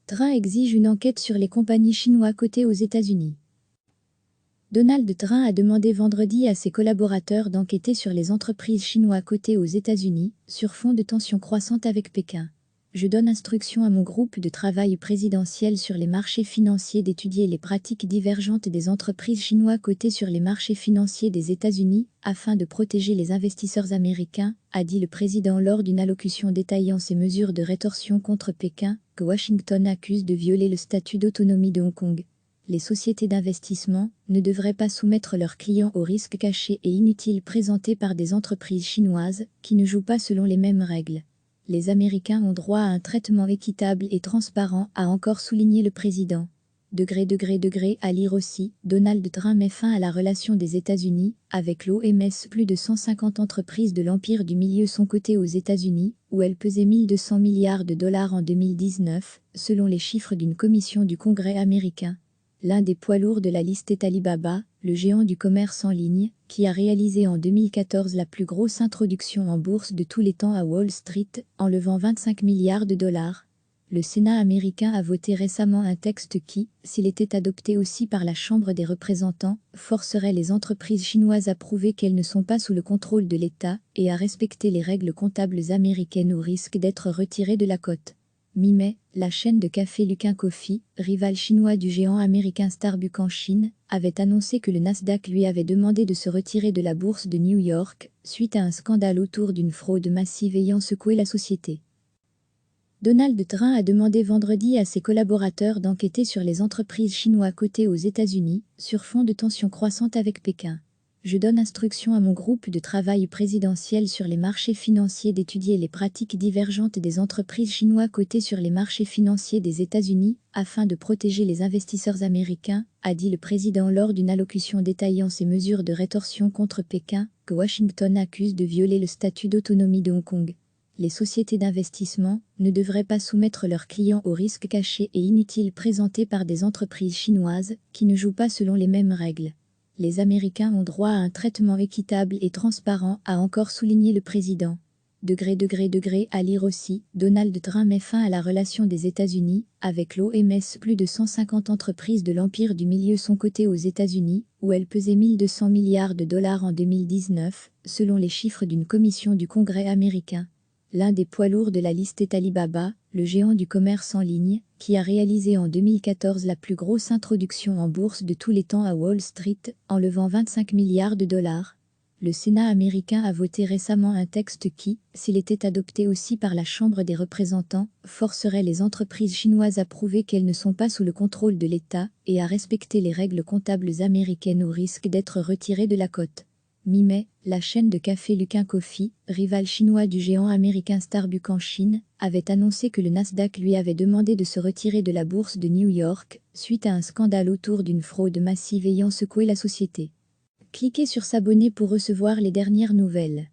Trump exige une enquête sur les compagnies chinoises cotées aux États-Unis. Donald Trump a demandé vendredi à ses collaborateurs d'enquêter sur les entreprises chinoises cotées aux États-Unis, sur fond de tensions croissantes avec Pékin. Je donne instruction à mon groupe de travail présidentiel sur les marchés financiers d'étudier les pratiques divergentes des entreprises chinoises cotées sur les marchés financiers des États-Unis, afin de protéger les investisseurs américains, a dit le président lors d'une allocution détaillant ses mesures de rétorsion contre Pékin, que Washington accuse de violer le statut d'autonomie de Hong Kong. Les sociétés d'investissement ne devraient pas soumettre leurs clients aux risques cachés et inutiles présentés par des entreprises chinoises qui ne jouent pas selon les mêmes règles. Les Américains ont droit à un traitement équitable et transparent, a encore souligné le président. À lire aussi, Donald Trump met fin à la relation des États-Unis avec l'OMS. Plus de 150 entreprises de l'empire du milieu sont cotées aux États-Unis, où elles pesaient 1200 milliards de dollars en 2019, selon les chiffres d'une commission du Congrès américain. L'un des poids lourds de la liste est Alibaba, le géant du commerce en ligne, qui a réalisé en 2014 la plus grosse introduction en bourse de tous les temps à Wall Street, en levant 25 milliards de dollars. Le Sénat américain a voté récemment un texte qui, s'il était adopté aussi par la Chambre des représentants, forcerait les entreprises chinoises à prouver qu'elles ne sont pas sous le contrôle de l'État et à respecter les règles comptables américaines au risque d'être retirées de la cote. Mi-mai, la chaîne de café Luckin Coffee, rival chinois du géant américain Starbucks en Chine, avait annoncé que le Nasdaq lui avait demandé de se retirer de la bourse de New York, suite à un scandale autour d'une fraude massive ayant secoué la société. Donald Trump a demandé vendredi à ses collaborateurs d'enquêter sur les entreprises chinoises cotées aux États-Unis, sur fond de tensions croissantes avec Pékin. Je donne instruction à mon groupe de travail présidentiel sur les marchés financiers d'étudier les pratiques divergentes des entreprises chinoises cotées sur les marchés financiers des États-Unis, afin de protéger les investisseurs américains, a dit le président lors d'une allocution détaillant ses mesures de rétorsion contre Pékin, que Washington accuse de violer le statut d'autonomie de Hong Kong. Les sociétés d'investissement ne devraient pas soumettre leurs clients aux risques cachés et inutiles présentés par des entreprises chinoises qui ne jouent pas selon les mêmes règles. Les Américains ont droit à un traitement équitable et transparent, a encore souligné le président. À lire aussi, Donald Trump met fin à la relation des États-Unis avec l'OMS. Plus de 150 entreprises de l'empire du milieu sont cotées aux États-Unis, où elles pesaient 1200 milliards de dollars en 2019, selon les chiffres d'une commission du Congrès américain. L'un des poids lourds de la liste est Alibaba, le géant du commerce en ligne, qui a réalisé en 2014 la plus grosse introduction en bourse de tous les temps à Wall Street, en levant 25 milliards de dollars. Le Sénat américain a voté récemment un texte qui, s'il était adopté aussi par la Chambre des représentants, forcerait les entreprises chinoises à prouver qu'elles ne sont pas sous le contrôle de l'État et à respecter les règles comptables américaines au risque d'être retirées de la cote. Mi-mai, la chaîne de café Luckin Coffee, rival chinois du géant américain Starbucks en Chine, avait annoncé que le Nasdaq lui avait demandé de se retirer de la bourse de New York, suite à un scandale autour d'une fraude massive ayant secoué la société. Cliquez sur s'abonner pour recevoir les dernières nouvelles.